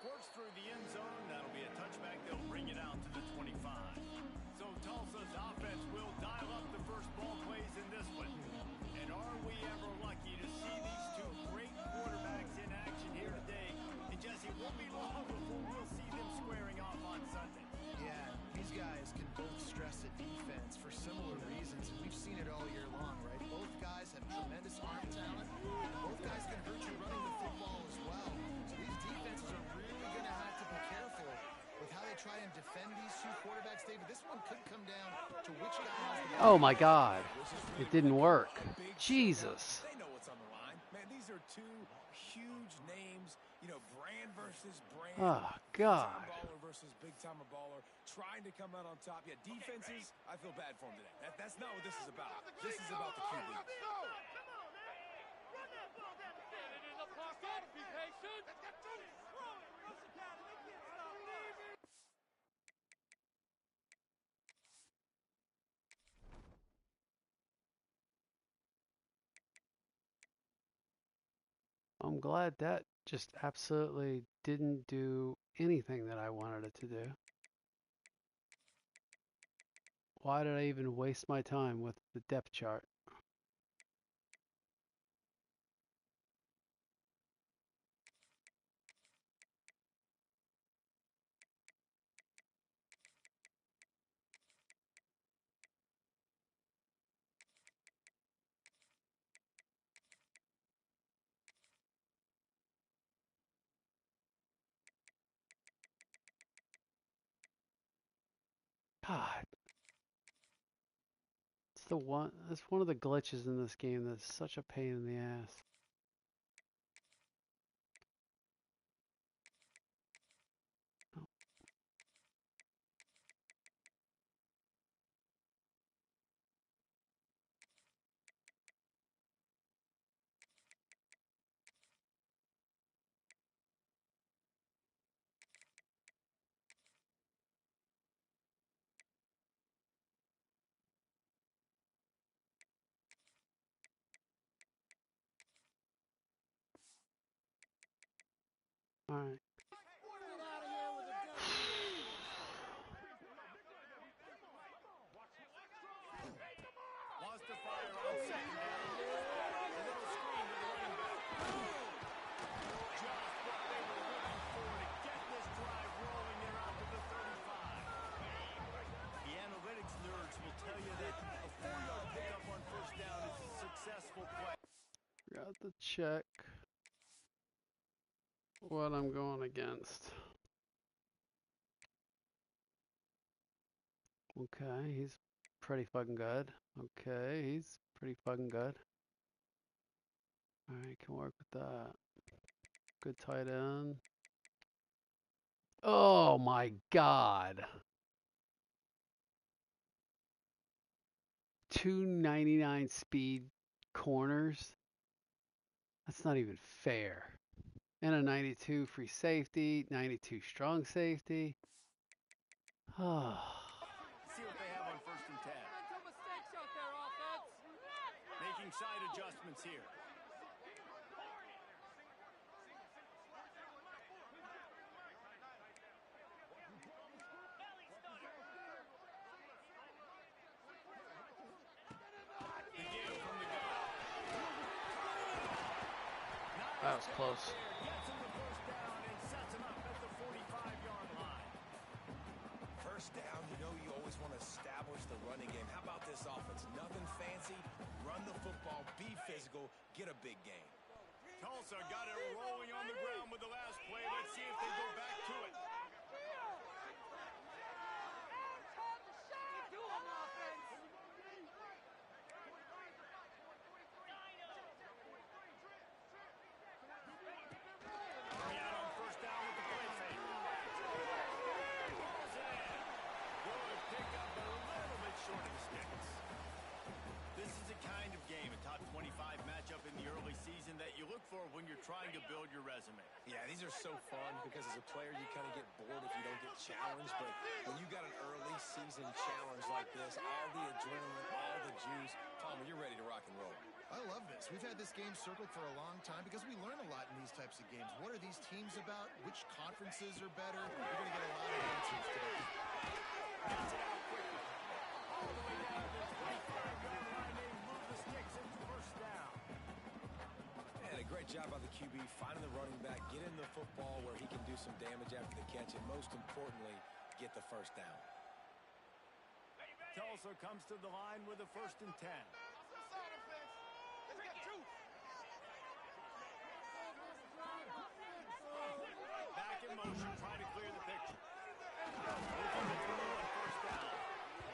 Works through the end zone. That'll be a touchback. They'll bring it out to the 25. So Tulsa's offense will dial up the first ball plays in this one. And are we ever lucky to see these two great quarterbacks in action here today? And Jesse, it won't be long before we'll see them squaring off on Sunday. Yeah, these guys can both stress the defense for similar reasons, and we've seen it all year long, right? Both guys have tremendous arm talent, and both guys can hurt you running the football as well. So these defenses are really going to have to be careful with how they try and defend these two quarterbacks, David. This one could come down to which guy has the ball. Oh my God, it didn't work. Jesus. They know what's on the line. Man, these are two huge names, you know, brand versus brand. Oh God. Big-time baller versus big-time baller, trying to come out on top. Yeah, defenses, I feel bad for them today. That's not what this is about. This is about the QB. I'm glad that just absolutely didn't do anything that I wanted it to do. Why did I even waste my time with the depth chart? God. It's one of the glitches in this game that's such a pain in the ass. All right. Wants to fire on second down. A little screen to the running back. Just what they were looking for to get this drive rolling there out to the 35. The analytics nerds will tell you that a 4-yard pickup on first down is a successful play. Got to check what I'm going against. Okay, he's pretty fucking good. Okay, he's pretty fucking good. All right, can work with that. Good tight end. Oh my God. 299 speed corners. That's not even fair. And a 92 free safety, 92 strong safety. Oh. See what they have on 1st and 10. Making side adjustments here. That was close. Gets him the first down and sets him up at the 45-yard line. First down, you know you always want to establish the running game. How about this offense? Nothing fancy. Run the football, be physical, get a big gain. Tulsa got it rolling on the ground with the last play. Let's see if they go back to it. Coming out on first down with the play fake. Balls it in. Good pickup, but a little bit short of the sticks. This is a kind of game, a top 25 matchup in the early season that you look for when you're trying to build your resume. Yeah, these are so fun because as a player, you kind of get bored if you don't get challenged. But when you got an early season challenge like this, all the adrenaline, all the juice, Palmer, you're ready to rock and roll. I love this. We've had this game circled for a long time because we learn a lot in these types of games. What are these teams about? Which conferences are better? We're going to get a lot of answers today. Gets it out quickly. All the way down to the 25-yard line. They move the sticks into first down. And a great job by the QB finding the running back, getting the football where he can do some damage after the catch, and most importantly, get the first down. Tlsa comes to the line with a 1st and 10. Back in motion, trying to clear the picture.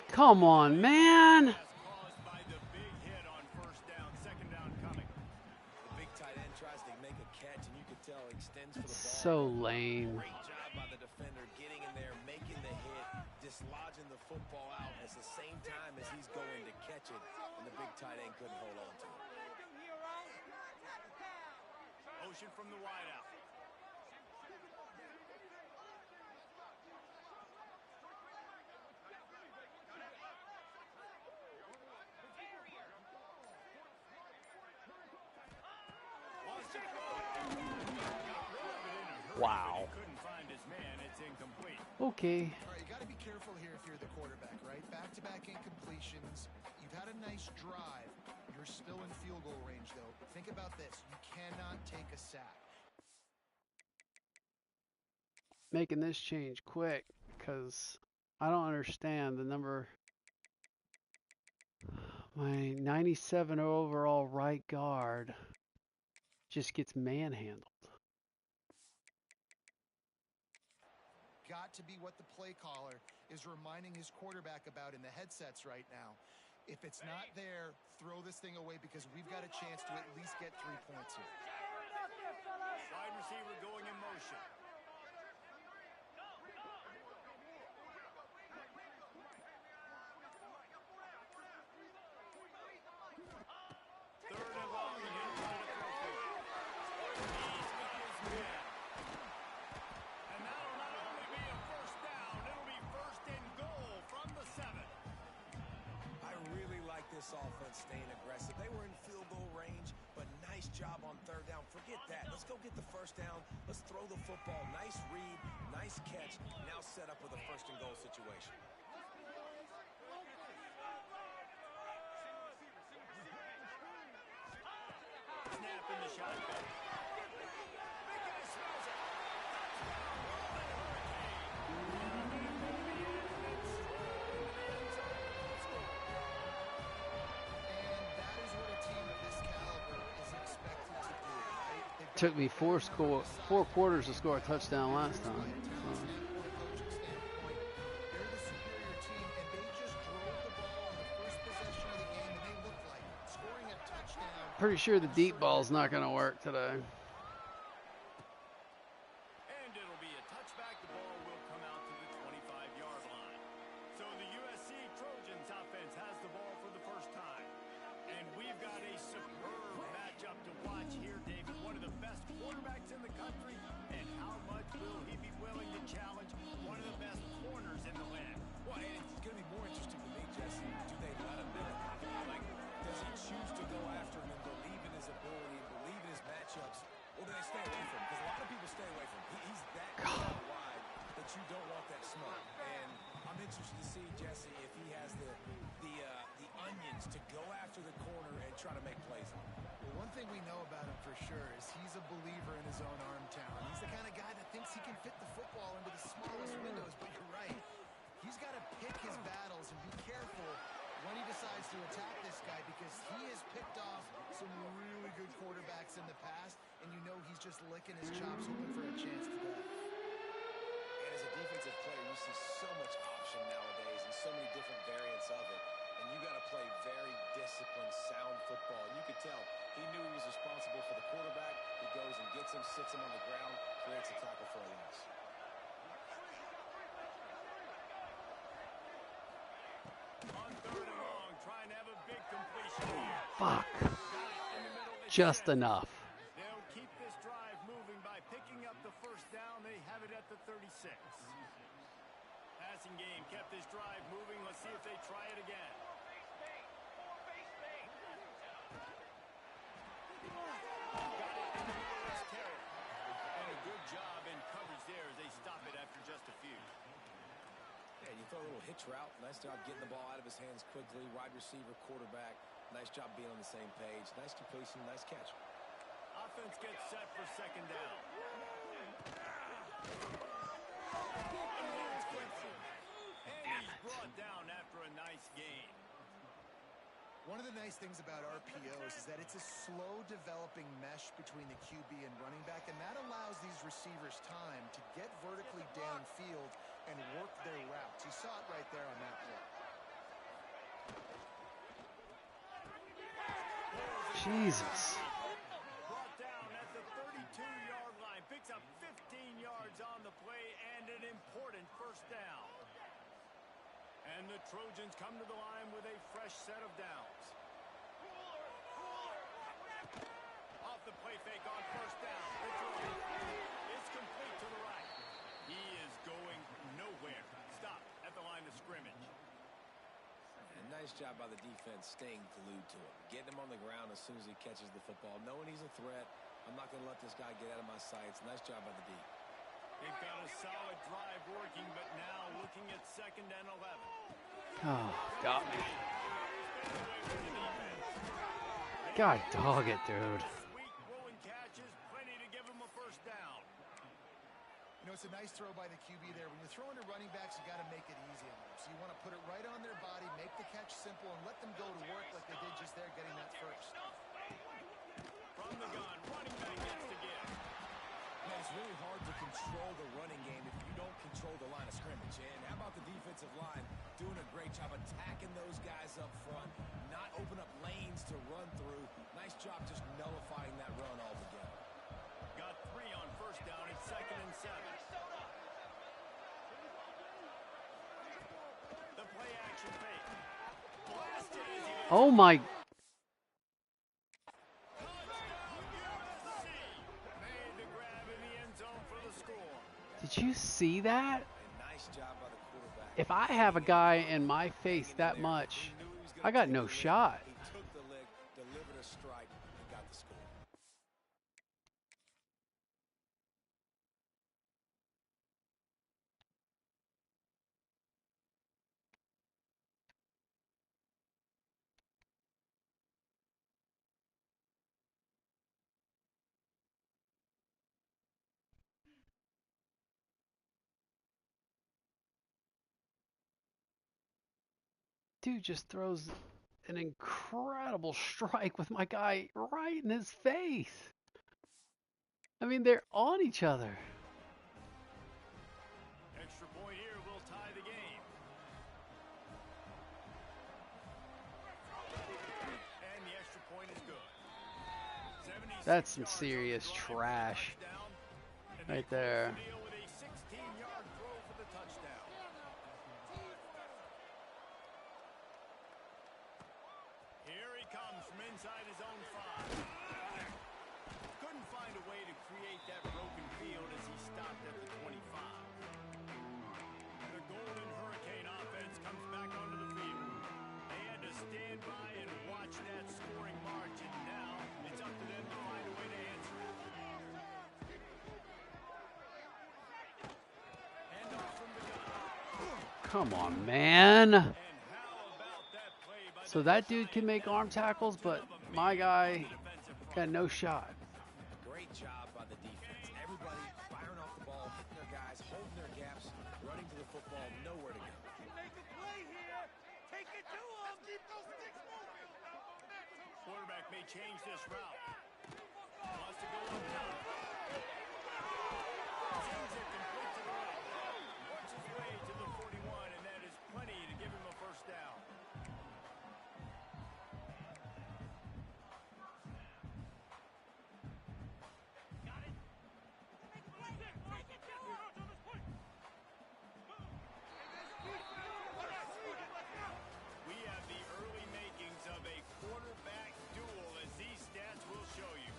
Come on, man. Caused by the big hit on 1st down, 2nd down coming. The big tight end tries to make a catch, and you can tell extends for the ball. So lame. Great job by the defender getting in there, making the hit, dislodging the football out at the same time as he's going to catch it, and the big tight end couldn't hold on to it. Motion from the wideout. Wow. Couldn't find his man. It's incomplete. Okay. All right, you got to be careful here if you're the quarterback, right? Back-to-back incompletions. You've had a nice drive. You're still in field goal range, though. Think about this. You cannot take a sack. Making this change quick because I don't understand the number. My 97 overall right guard just gets manhandled. Got to be what the play caller is reminding his quarterback about in the headsets right now. If it's not there, throw this thing away because we've got a chance to at least get 3 points here. Wide receiver going in motion. Third and long, and he'll try to throw for it. He's got his man. And that'll not only be a 1st down, it'll be 1st and goal from the 7. I really like this offense staying aggressive. They were in field goal range, but nice job on 3rd down. Forget that. Let's go get the 1st down. Let's throw the football. Nice read, nice catch. Now set up with a 1st and goal situation. Snap in the shotgun. Big guy smells it. And that is what a team of this caliber is expected to do, right? They've got Took me four quarters to score a touchdown last time. They're the superior team, and they just drove the ball on the 1st possession of the game, and they looked like scoring a touchdown. Pretty sure the deep ball's not going to work today. And it'll be a touchback. The ball will come out to the 25-yard line. So the USC Trojans offense has the ball for the 1st time. And we've got a superb matchup to watch here, David. One of the best quarterbacks in the country. And how much will he be willing to challenge one of the best corners in the land? Well, and it's going to be more interesting to me, Jesse. Do they let him in? Like, does he choose to go after him and believe in his ability, believe in his matchups, or do they stay away from him? Because a lot of people stay away from him. He's that good wide that you don't want that smoke. And I'm interested to see, Jesse, if he has the onions to go after the corner and try to make plays on him. Well, one thing we know about him for sure is he's a believer in his own arm talent. He's the kind of guy that thinks he can fit the football into the smallest windows, but you're right. He's got to pick his battles and be careful when he decides to attack this guy because he has picked off some really good quarterbacks in the past, and you know he's just licking his chops hoping for a chance to that. And as a defensive player, you see so much option nowadays and so many different variants of it. And you got to play very disciplined, sound football. And you could tell he knew he was responsible for the quarterback. He goes and gets him, sits him on the ground, creates a tackle for a loss. On 3rd and long, trying to have a big completion here. Fuck. Got it in the middle of the Just 10. enough. They'll keep this drive moving by picking up the 1st down. They have it at the 36. Passing game kept this drive moving. Let's see if they try it again. And a good job in coverage there as they stop it after just a few. Yeah, you throw a little hitch route. Nice job getting the ball out of his hands quickly. Wide receiver, quarterback. Nice job being on the same page. Nice completion, nice catch. Offense gets set for second down. And he's brought down after a nice gain. One of the nice things about RPOs is that it's a slow developing mesh between the QB and running back, and that allows these receivers time to get vertically downfield and work their routes. You saw it right there on that play. Jesus. Brought down at the 32-yard line. Picks up 15 yards on the play and an important first down. And the Trojans come to the line with a fresh set of downs. Off the play fake on first down. It's complete to the right. He is going nowhere. Stop at the line of scrimmage. And nice job by the defense staying glued to him. Getting him on the ground as soon as he catches the football. Knowing he's a threat. I'm not going to let this guy get out of my sights. Nice job by the D. They've got a solid drive working, but now looking at 2nd and 11. Oh, got me. God dog it, dude. Sweet rolling catches, plenty to give him a first down. You know, it's a nice throw by the QB there. When you're throwing to running backs, you got to make it easy on them. So you want to put it right on their body, make the catch simple, and let them go to work like they did just there, getting that first. From the gun, running back gets to give. Man, it's really hard to control the running game if you don't control the line of scrimmage. And how about the defensive line doing a great job attacking those guys up front, not open up lanes to run through. Nice job just nullifying that run altogether. Got 3 on first down. It's 2nd and 7. The play action fake. Blasted as he Oh my. made the grab in the end zone for the score. Did you see that? And nice job by the quarterback. If I have a guy in my face that much, I got no shot. He took the leg, delivered a strike, and got the score. Dude just throws an incredible strike with my guy right in his face. I mean, they're on each other. Extra point here will tie the game. And the extra point is good. 76 That's some yards serious on the drive for the trash touchdown. And they right close there. the deal with a 16-yard throw for the touchdown. Here he comes from inside his own 5. Couldn't find a way to create that broken field as he stopped at the 25. The Golden Hurricane offense comes back onto the field. They had to stand by and watch that scoring march, and now it's up to them to find a way to answer it. Hand off from the gun. Come on, man. And how about that play by So that dude can make arm tackles, but my guy got no shot. Great job by the defense. Everybody firing off the ball, hitting their guys, holding their gaps, running to the football, nowhere to go. Make a play here. Take it to him. Keep those sticks moving. Quarterback may change this route. Wants to go up top. Sends it complete to the right. Works his way to the 41, and that is plenty to give him a first down. We have the early makings of a quarterback duel, as these stats will show you.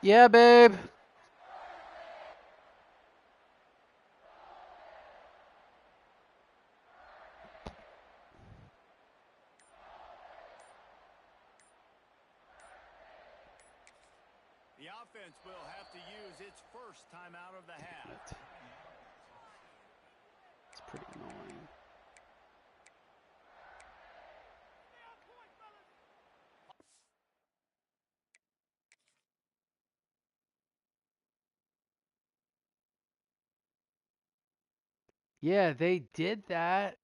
Yeah, babe. The offense will have to use its first timeout of the half. It's pretty annoying. Yeah, they did that.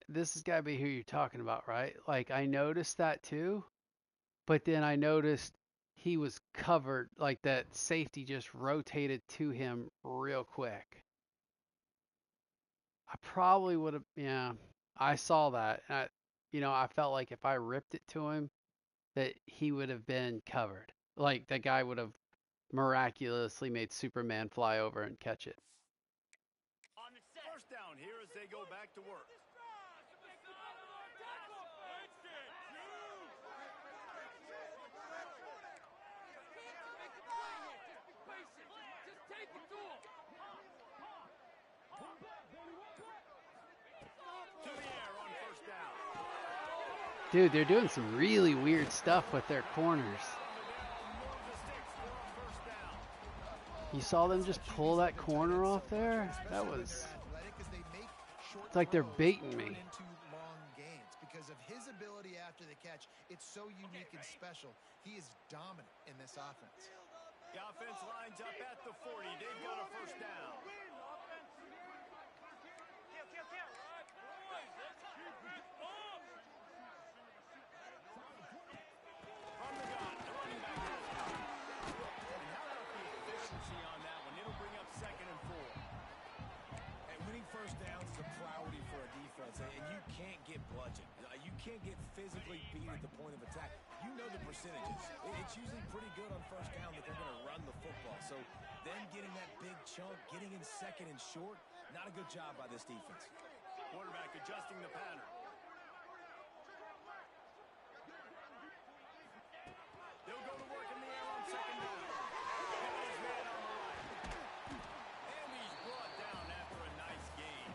This has got to be who you're talking about, right? Like, I noticed that too, but then I noticed he was covered, like that safety just rotated to him real quick. I probably would have, yeah, I saw that. I felt like if I ripped it to him, that he would have been covered. Like, the guy would have miraculously made Superman fly over and catch it. First down here as they go back to work. To the air on first down. Dude, they're doing some really weird stuff with their corners. You saw them just pull that corner off there? That was... It's like they're baiting me. Because of his ability after the catch, it's so unique and special. He is dominant in this offense. The offense lines up at the 40. They've got a first down. From the gun, the running back has it. And how about the efficiency on that one? It'll bring up 2nd and 4. And winning first downs is a priority for a defense, and you can't get bludgeoned. You can't get physically beat at the point of attack. You know the percentages. It's usually pretty good on first down that they're going to run the football. So them getting that big chunk, getting in 2nd and short, not a good job by this defense. Quarterback adjusting the pattern. They'll go to work in the air on 2nd down. His man on the right. And he's brought down after a nice gain.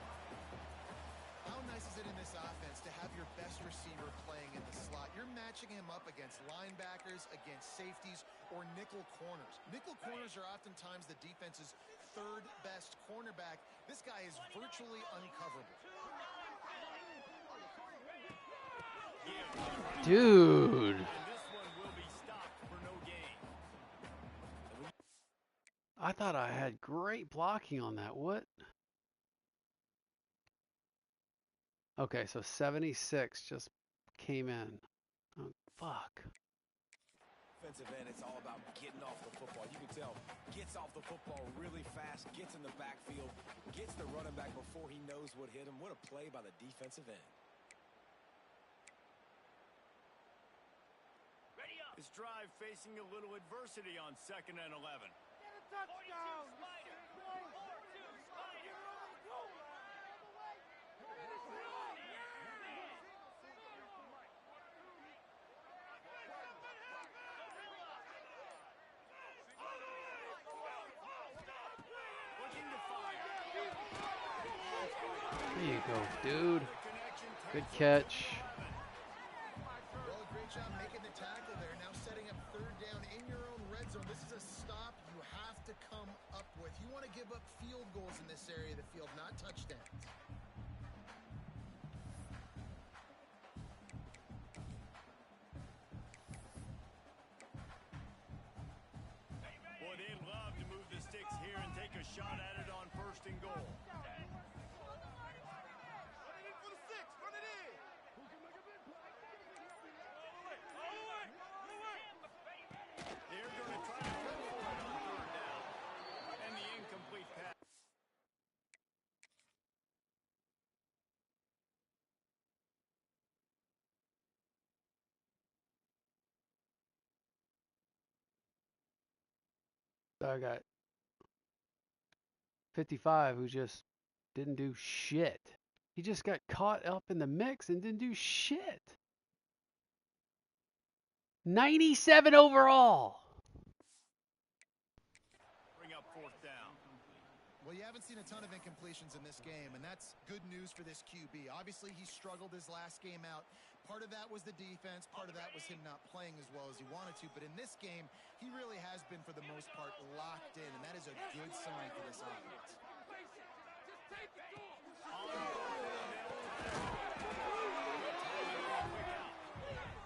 How nice is it in this offense to have your best receiver playing in the slot? You're matching him up against linebackers, against safeties, or nickel corners. Nickel corners are oftentimes the defense's 3rd best cornerback. This guy is virtually uncoverable. Dude. And this one will be stopped for no gain. I thought I had great blocking on that. What? Okay, so 76 just came in. Oh, fuck. Defensive end, it's all about getting off the football. You can tell, gets off the football really fast, gets in the backfield, gets the running back before he knows what hit him. What a play by the defensive end. This drive facing a little adversity on 2nd and 11. Get a touchdown. Looking to fire. There you go, dude. Good catch. Well, great job making the tackle there. Now setting up 3rd down in your own red zone. This is a stop you have to come up with. You want to give up field goals in this area of the field, not touchdowns. Boy, they'd love to move the sticks here and take a shot at it on 1st and goal. They're going to try to go for it on 3rd down. And the incomplete pass. So I got 55 who just didn't do shit. He just got caught up in the mix and didn't do shit. 97 overall. Bring up 4th down. Well, you haven't seen a ton of incompletions in this game, and that's good news for this QB. Obviously, he struggled his last game out. Part of that was the defense. Part of that was him not playing as well as he wanted to. But in this game, he really has been, for the most part, locked in, and that is a good sign for this offense.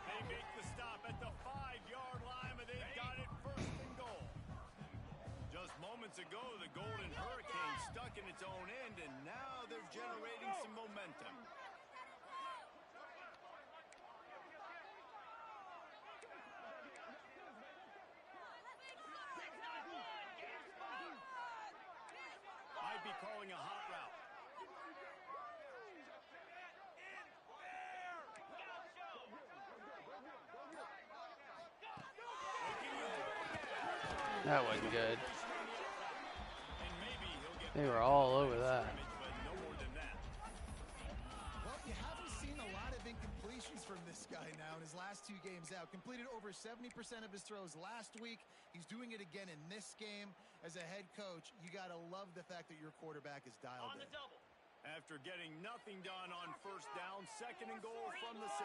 They make the stop at the 5-yard line, but they got it first and goal. Just moments ago, the Golden Hurricane stuck in its own end, and now they're generating some momentum. Might be calling a hot route. That wasn't good. They were all over that. Well, you haven't seen a lot of incompletions from this guy now in his last 2 games out. Completed over 70% of his throws last week. He's doing it again in this game. As a head coach, you got to love the fact that your quarterback is dialed in. After getting nothing done on first down, 2nd and goal from the 6.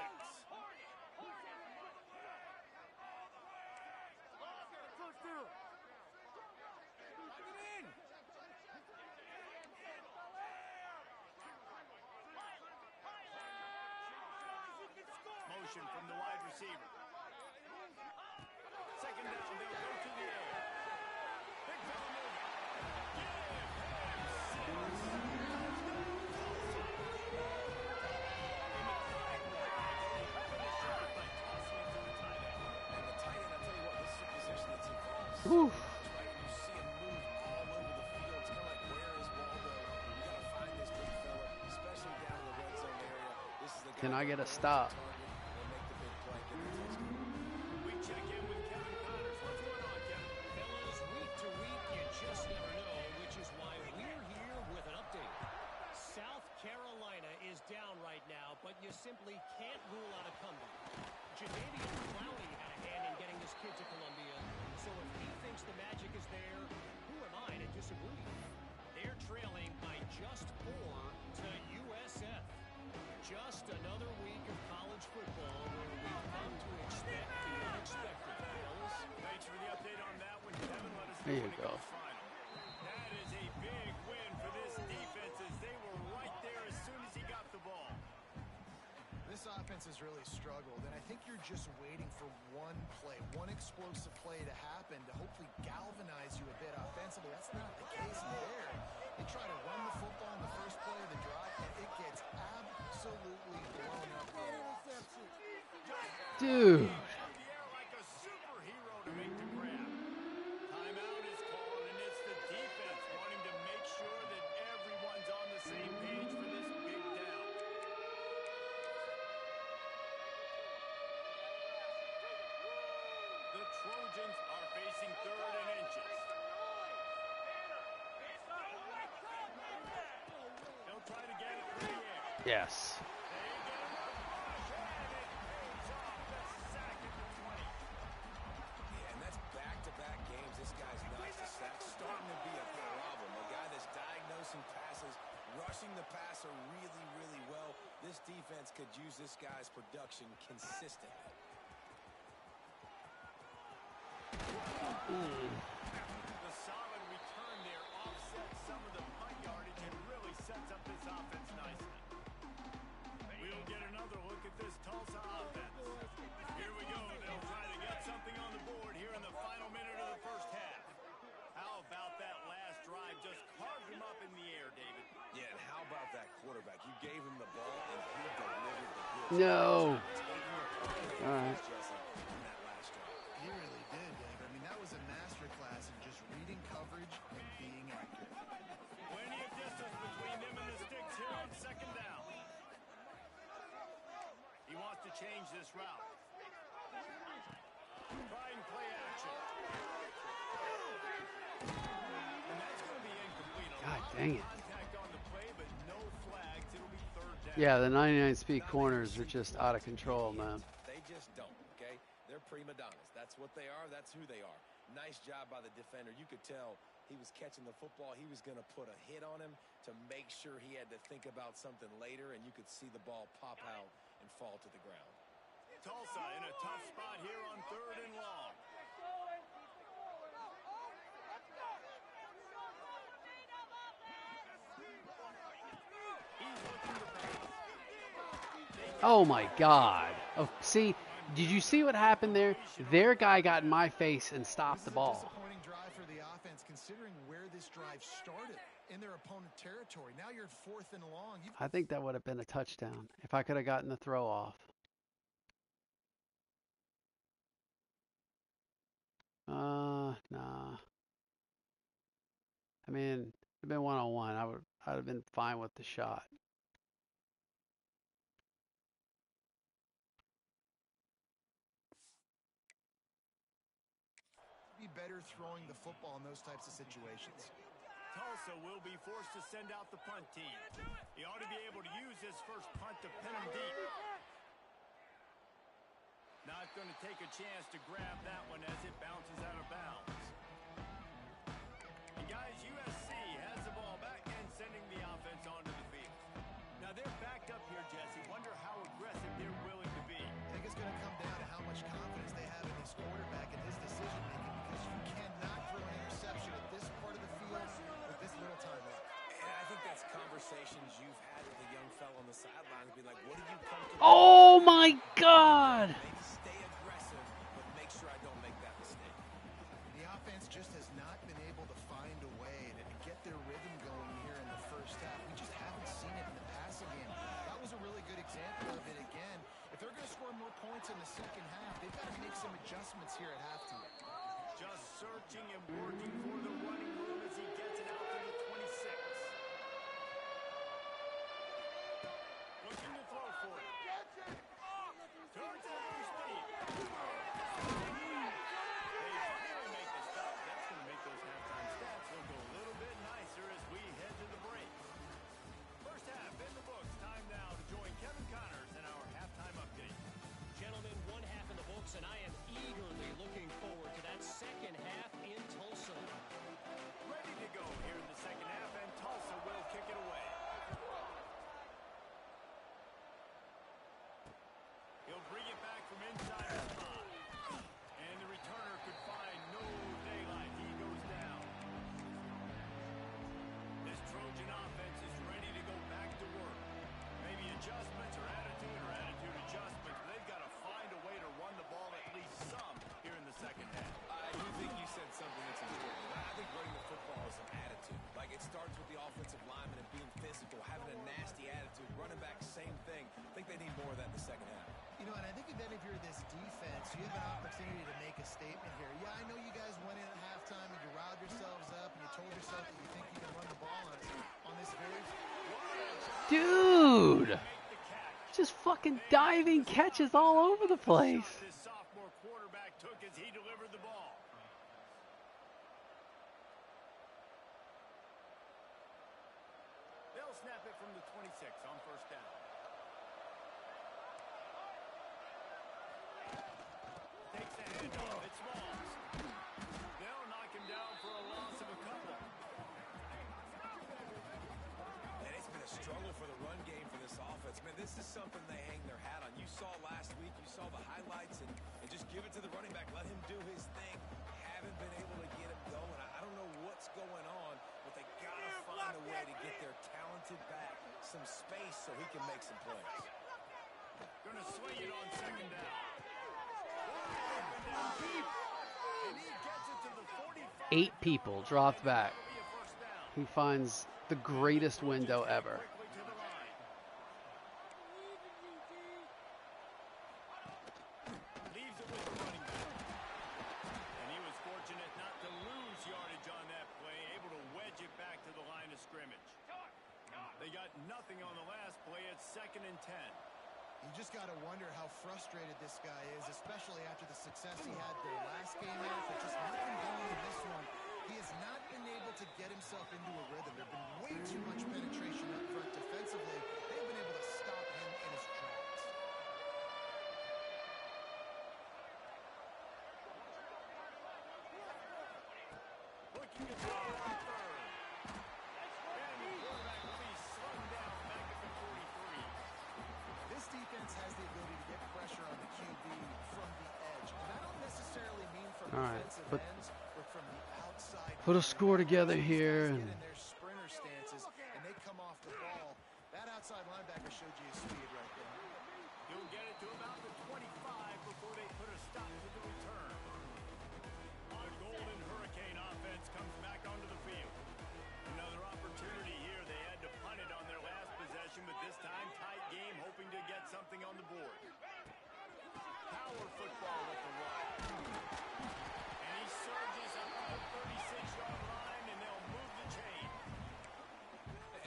Motion from the wide receiver. 2nd down, they'll go to the air. Big fella move. Woo. Can I get a stop? We check in with Kevin Connors. What's going on, Kevin? Fellas, week to week, you just never know, which is why we're here with an update. South Carolina is down right now, but you simply can't rule out a comeback. Jadavian Clowney had a hand in getting this kid to Columbia, so if he thinks the magic is there, who am I to disagree? They're trailing by just 4 to USF. Just another week of college football where we've come to expect the unexpected, fellas. Thanks for the update on that one, Kevin. Let us know There you when it go. goes final. That is a big win for this defense as they were right there as soon as he got the ball. This offense has really struggled, and I think you're just waiting for one play, one explosive play to happen to hopefully galvanize you a bit offensively. That's not the case there. They try to run the football in the first play of the drive, and it gets absolutely blown up. Dude. Out of the air like a superhero to make the grab. Timeout is called, and it's the defense wanting to make sure that everyone's on the same page for this big down. The Trojans are facing 3rd and inches. They'll try to get it through the air. Yes. Yeah, and that's back-to-back games. This guy's nuts. The sack's starting to be a problem. A guy that's diagnosing passes, rushing the passer really, really well. This defense could use this guy's production consistently. The solid return there offsets some of the punt yardage and really sets up this offense nicely. We'll get another look at this Tulsa offense. Here we go. They'll try to get something on the board here in the final minute of the first half. How about that last drive? Just carved him up in the air, David. Yeah, and how about that quarterback? You gave him the ball, and he delivered the goods. No. All right. He really did, Dave. I mean, that was a masterclass in just reading coverage and being accurate. Plenty of distance between them and the sticks here on 2nd down. He wants to change this route. Trying play action. And that's going to be incomplete. God dang it. Contact on the play, but no flags. It'll be 3rd down. Yeah, the 99-speed corners are just out of control, man. They just don't, okay? They're prima donnas. That's what they are. That's who they are. Nice job by the defender. You could tell he was catching the football. He was going to put a hit on him to make sure he had to think about something later, and you could see the ball pop out in and fall to the ground. Tulsa in a tough spot here on 3rd and long. Oh my God. Oh, see, did you see what happened there? Their guy got in my face and stopped the ball. Disappointing drive for the offense, considering where this drive started in their opponent territory. Now you're 4th and long. I think that would have been a touchdown if I could have gotten the throw off. Nah. I mean, it'd been 1-on-1. I'd have been fine with the shot. Be better throwing the football in those types of situations. Tulsa will be forced to send out the punt team. He ought to be able to use his first punt to pin him deep. Not going to take a chance to grab that one as it bounces out of bounds. And guys, USC has the ball back and sending the offense onto the field. Now they're backed up here, Jesse. Wonder how aggressive they're willing to be. I think it's going to come down to how much confidence they have in this quarterback and his decision-making, because you cannot throw an interception at this part of the field with this little time left. And I think that's conversations you've had with a young fellow on the sidelines. Be like, what are you comfortable Oh my God! Maybe stay aggressive, but make sure I don't make that mistake. The offense just has not been able to find a way to get their rhythm going here in the first half. We just haven't seen it in the passing game. That was a really good example of it again. If they're going to score more points in the second half, they've got to make some adjustments here at halftime. Just searching and working for the running room as he gets it out to the 26. Looking to throw for it. Turns it over speed. They finally make the stop. That's going to make those halftime stats look a little bit nicer as we head to the break. First half in the books. Time now to join Kevin Connors in our halftime update. Gentlemen, 1 half in the books, and I am eagerly looking forward to that second half in Tulsa. Ready to go here in the second half, and Tulsa will kick it away. He'll bring it back from inside his 5. And the returner could find no daylight. He goes down. This Trojan offense is ready to go back to work. Maybe adjustments or attitude adjustments. But they've got to find a way to run the ball at least some here in the second half. I do think you said something that's important. I think running the football is an attitude. Like, it starts with the offensive lineman and being physical, having a nasty attitude. Running back, same thing. I think they need more of that in the second half. You know, and I think then if you're this defense, you have an opportunity to make a statement here. Yeah, I know you guys went in at halftime and you riled yourselves up and you told yourself that you think you can run the ball on this very... Dude! Just fucking diving catches all over the place. This sophomore quarterback took as he delivered the ball. They'll snap it from the 26 on first down. Takes the handoff. It's Smalls. They'll knock him down for a loss of a couple. And it's been a struggle for the run game for this offense. Man, this is something they hang their hat on. You saw last week, you saw the highlights, and just give it to the running back. Let him do his thing. Haven't been able to get him going. I don't know what's going on, but they got to find a way to get their talented back some space so he can make some plays. Gonna swing it on second down. And he gets it to the 45. 8 people dropped back. He finds the greatest window ever. Quickly to the line. Leaves it with the running back. And he was fortunate not to lose yardage on that play, able to wedge it back to the line of scrimmage. They got nothing on the last play. It's 2nd and 10. You just got to wonder how frustrated this guy is, especially after the success he had their last game out, but just nothing going in this one. He has not been able to get himself into a rhythm. There's been way too much penetration up front defensively. They've been able to stop him in his tracks. Looking to throw on third. And the quarterback will be slung down back at the 43. This defense has the All right, defensive ends were from the outside. put a score together here. Get And in their sprinter stances, and they come off the ball. That outside linebacker showed you his speed right there. He'll get it to about the 25 before they put a stop to the return. The Golden Hurricane offense comes back onto the field. Another opportunity here. They had to punt it on their last possession, but this time tight game, hoping to get something on the board. Power football with the run. And he surges up to the 36-yard line, and they'll move the chain.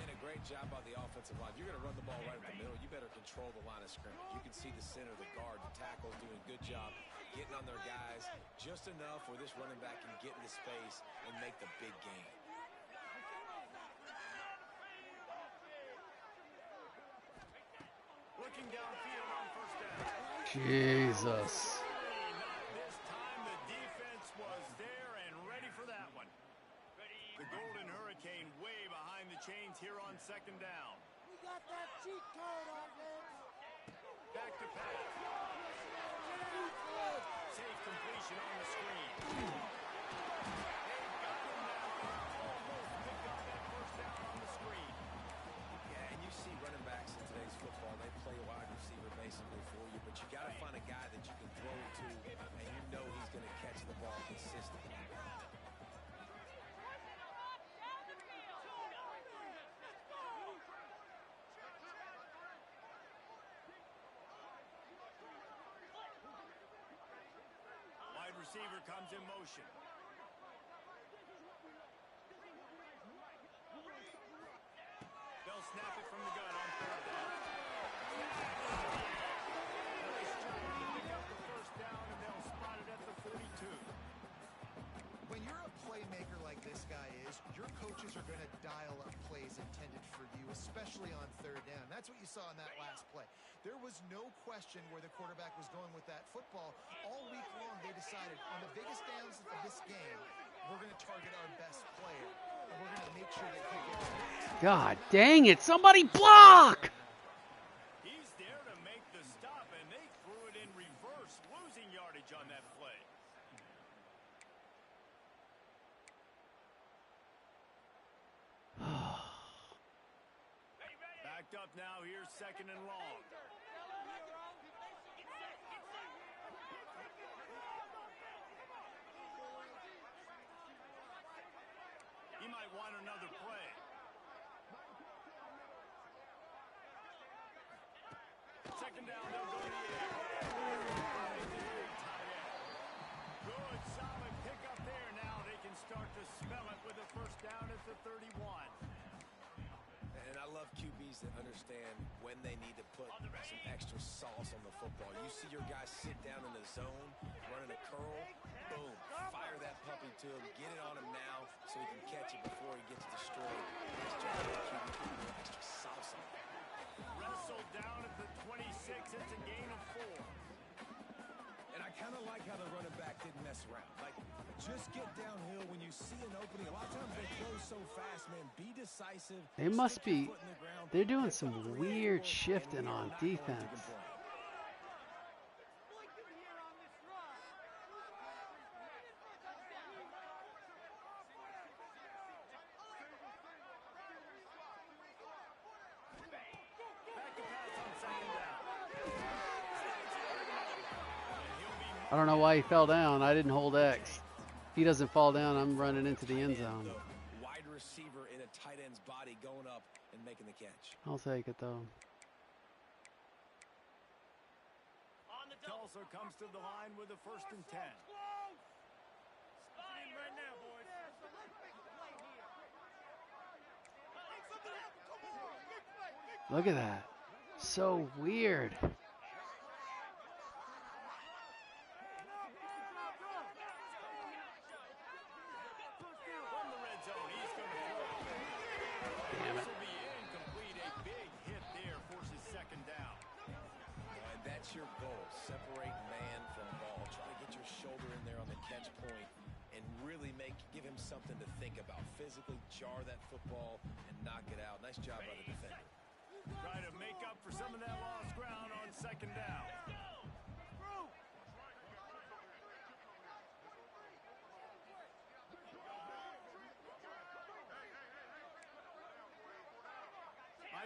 And a great job by the offensive line. You're going to run the ball right in the middle. You better control the line of scrimmage. You can see the center, the guard, the tackle doing a good job getting on their guys just enough where this running back can get into space and make the big game. Looking downfield on first down. Jesus. Not this time. The defense was there and ready for that one. The Golden Hurricane way behind the chains here on second down. We got that cheat code on this. Back to pass. Safe completion on the screen. They've got him now. Almost picked up that first down on the screen. Yeah, and you see running backs in today's football, they play wide receiver basically for you, but you got to find a guy that you can throw to, and you know he's going to catch the ball consistently. Wide receiver comes in motion. They'll snap it from the gun on third down. Nice job to pick up the first down, and they'll spot it at the 42. When you're a playmaker like this guy is, your coaches are going to dial up plays intended for you, especially on third down. That's what you saw in that last play. There was no question where the quarterback was going with that football. All week long, they decided on the biggest downs of this game, we're going to target our best player. And we're going to make sure that he gets God dang it. Somebody block. He's there to make the stop, and they threw it in reverse, losing yardage on that play. Backed up now. Here's second and long. He might want another play. Second down, they'll go to the air. Good, solid pickup there. Now they can start to smell it with a first down at the 31. And I love QBs that understand when they need to put some extra sauce on the football. You see your guys sit down in the zone, running a curl, boom, fire that puppy to him, get it on him now so he can catch it before he gets destroyed. Nice job by the QB putting a little extra sauce on it. Wrestled down at the 26. It's a gain of 4. And I kind of like how the running back didn't mess around. Like, just get downhill when you see an opening. A lot of times they close so fast, man. Be decisive. They must Stick your be, foot in the ground, they're doing pick some up 3 or weird 4, shifting and we are on not going to defense. complain. Back to pass on second down. And he'll be I don't know why he fell down. I didn't hold X. If he doesn't fall down, I'm running into the end zone. The wide receiver in a tight end's body going up and making the catch. I'll take it though. Tlsa comes to the line with a first and 10. Right now, boys. Look at that. So weird. From the red zone, he's going to throw. Damn it. This will be incomplete. A big hit there forces second down. And that's your goal. Separate man from ball. Try to get your shoulder in there on the catch point and really give him something to think about. Physically jar that football and knock it out. Nice job by the defender. Try to make up for some of that lost ground on second down.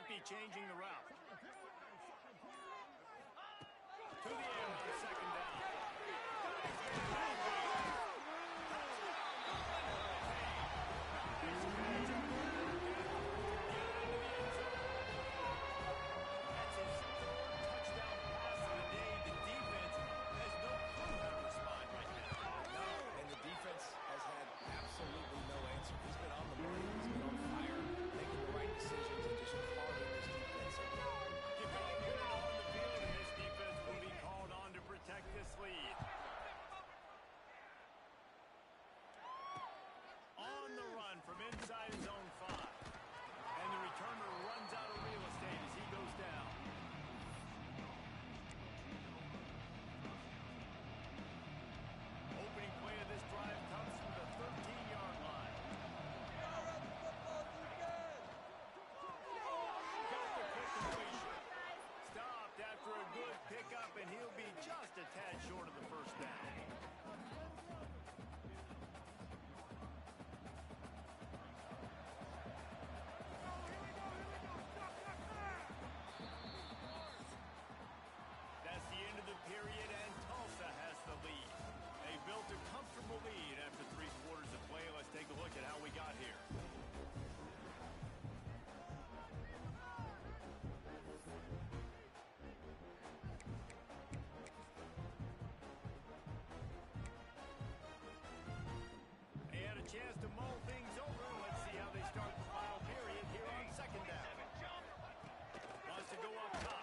might be changing the route. To the air on second down. From inside his own 5. And the returner runs out of real estate as he goes down. Opening play of this drive comes from the 13-yard line. Got the quick completion. Stopped after a good pickup, and he'll be just a tad short of the first down. Period, and Tulsa has the lead. They built a comfortable lead after 3 quarters of play. Let's take a look at how we got here. They had a chance to mull things over. Let's see how they start the final period here on second down. Wants to go up top.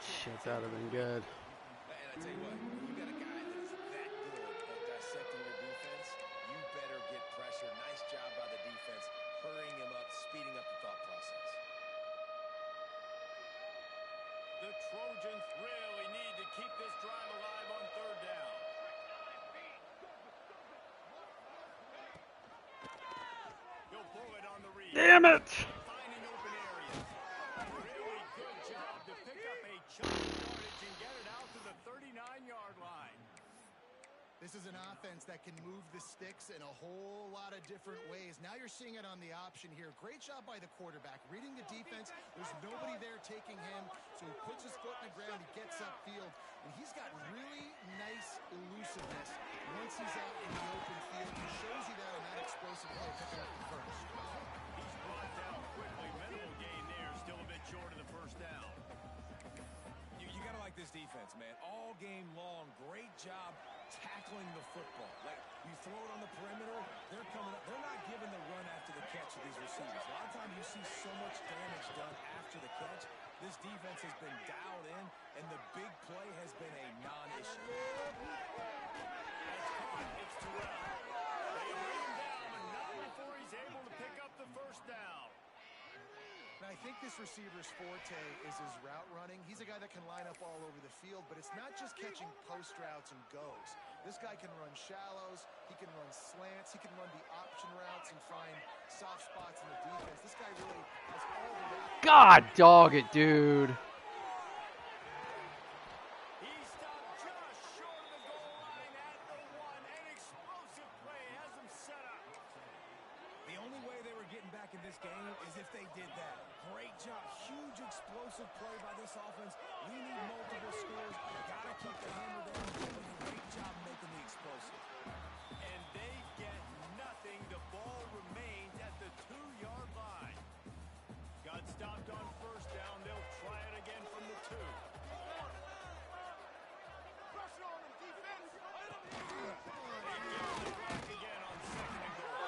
Shit, that would have been good. And I tell you what, when you got a guy that is that good at dissecting your defense, you better get pressure. Nice job by the defense, hurrying him up, speeding up the thought process. The Trojans really need to keep this drive alive on third down. He'll pull it on the read. Damn it! Finding open areas. Really good job to pick up a chunk of yardage and get it out to the 39-yard line. This is an offense that can move the sticks in a whole lot of different ways. Now you're seeing it on the option here. Great job by the quarterback. Reading the defense, there's nobody there taking him, so he puts his foot in the ground, he gets upfield, and he's got really nice elusiveness once he's out in the open field. He shows you that on that explosive play, picking up the first. He's brought down quickly. Minimal gain there, still a bit short of the first down. You got to like this defense, man. All game long, great job tackling the football. Like, you throw it on the perimeter, they're coming up. They're not giving the run after the catch to these receivers. A lot of times you see so much damage done after the catch. This defense has been dialed in, and the big play has been a non-issue. That's caught. It's Tlsa. They bring him down, but not before he's able to pick up the first down. Now, I think this receiver's forte is his route running. He's a guy that can line up all over the field, but it's not just catching post routes and goes. This guy can run shallows, he can run slants, he can run the option routes and find soft spots in the defense. This guy really has all the routes. God dog it, dude. He stopped just short of the goal line at the 1. An explosive play has him set up. The only way they were getting back in this game is if they did that. Great job. Huge explosive play by this offense. We need multiple scores. Got to keep the hammer down. Doing a great job making the explosive. And they get nothing. The ball remains at the 2-yard line. Got stopped on first down. They'll try it again from the 2. Pressure on him, defense. They give him the block again on second and goal.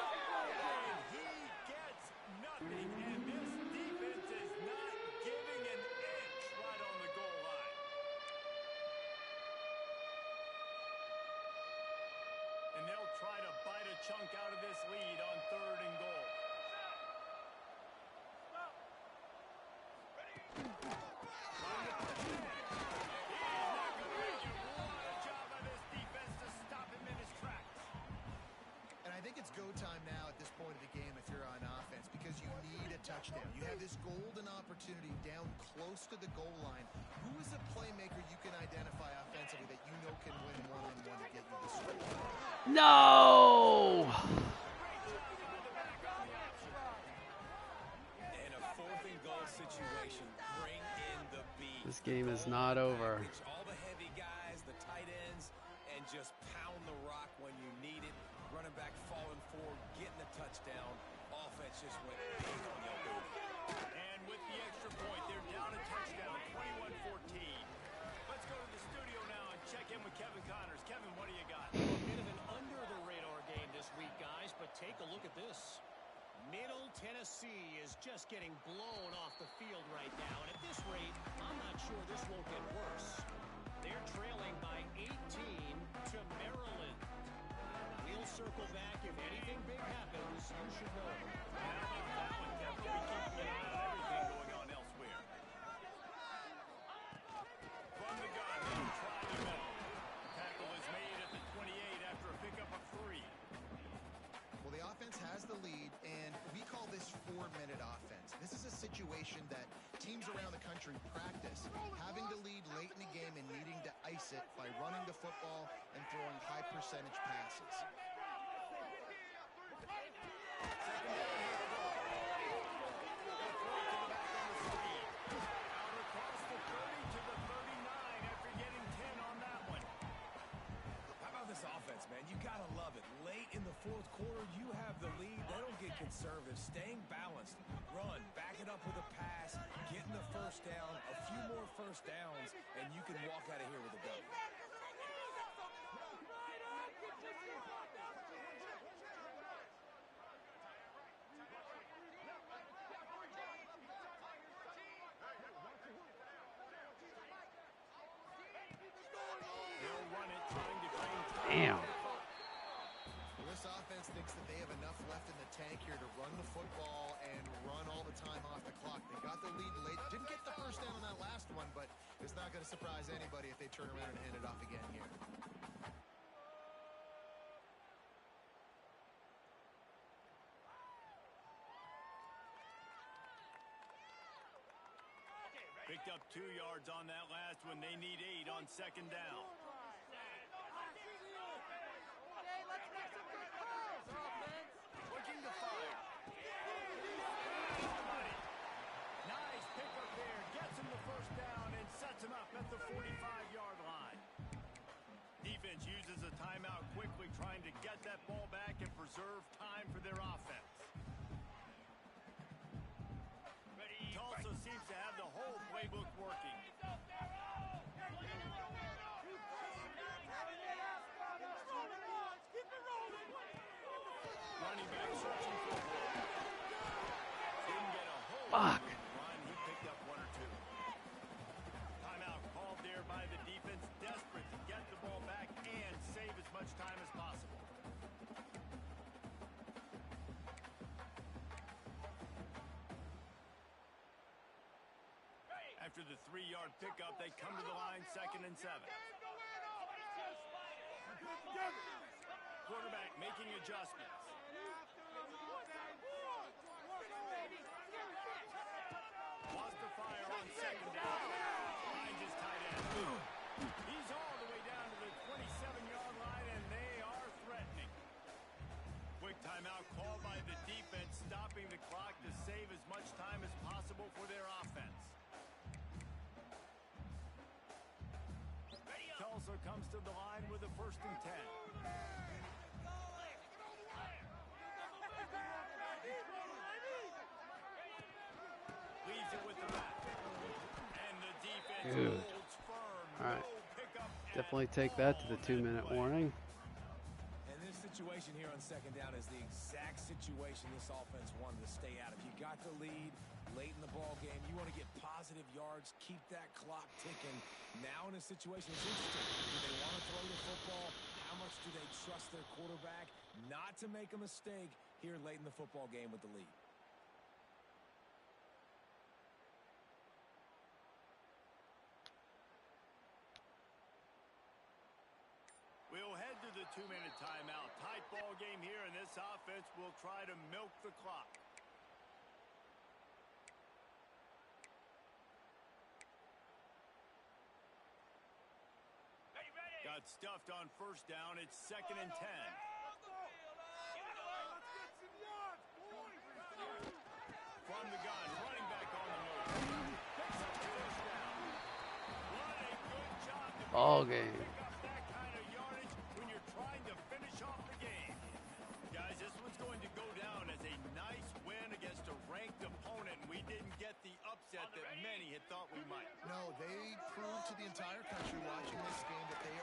And he gets nothing. And this defense is not giving an inch right on the goal line. And they'll try to bite a chunk out of this lead on third and goal. And I think it's go time now at this point of the game if you're on offense because you need a touchdown. You have this golden opportunity down close to the goal line. Who is a playmaker you can identify offensively that you know can win one-on-one to get you the score? No! game is not over. Package all the heavy guys, the tight ends, and just pound the rock when you need it. Running back falling forward, getting the touchdown. Offense just went big on the open. And with the extra point, they're down a touchdown, 21-14. Let's go to the studio now and check in with Kevin Connors. Kevin, what do you got? A bit of an under-the-radar game this week, guys, but take a look at this. Middle Tennessee is just getting blown off the field right now, and at this rate, I'm not sure this won't get worse. They're trailing by 18 to Maryland. We'll circle back if anything big happens. You should know. How about that one, Kevin? We keep an eye on everything going on elsewhere. From the gun, they'll try the middle. Tackle is made at the 28 after a pickup of 3. Well, the offense has the lead, and we call this 4-minute offense. This is a situation that teams around the country practice, having the lead late in the game and needing to ice it by running the football and throwing high-percentage passes. Offense, man, you gotta love it. Late in the fourth quarter, you have the lead. They don't get conservative, staying balanced. Run, back it up with a pass, getting the first down, a few more first downs, and you can walk out of here with a W. They'll run it, trying to drain time. Damn. Well, this offense thinks that they have enough left in the tank here to run the football and run all the time off the clock. They got the lead late. Didn't get the first down on that last one, but it's not going to surprise anybody if they turn around and hand it off again here. Picked up 2 yards on that last one. They need 8 on second down. Looking to fire. Nice pickup there. Gets him the first down and sets him up at the 45-yard line. Defense uses a timeout quickly, trying to get that ball back and preserve time for their offense. Tulsa seems to have the whole playbook working. Running back searching for a ball. Didn't get a whole lot of run. He picked up 1 or 2. Timeout called there by the defense, desperate to get the ball back and save as much time as possible. After the 3-yard pickup, they come to the line, 2nd and 7. Quarterback making adjustments. Lost the fire on 2nd down. Finds his tight end. He's all the way down to the 27-yard line, and they are threatening. Quick timeout called by the defense, stopping the clock to save as much time as possible for their offense. Tulsa comes to the line with a 1st and 10. Leaves it with the back. And the defense holds firm. All right. No pickup at Definitely take that to the 2-minute warning. And this situation here on 2nd down is the exact situation this offense wanted to stay out of. You got the lead late in the ball game. You want to get positive yards, keep that clock ticking. Now in a situation that's interesting. Do they want to throw the football? How much do they trust their quarterback not to make a mistake here late in the football game with the lead? We'll head to the 2-minute timeout. Tight ball game here, and this offense will try to milk the clock. Got stuffed on 1st down. It's 2nd and 10. From the gun, running back on the move. Picks up the 1st down. And the defense will hold firm. No pickup at all. They All game. Pick up that kind of yardage when you're trying to finish off the game. Guys, this one's going to go down as a nice win against a ranked opponent. We didn't get the upset that many had thought we might. No, they proved to the entire country watching this game that they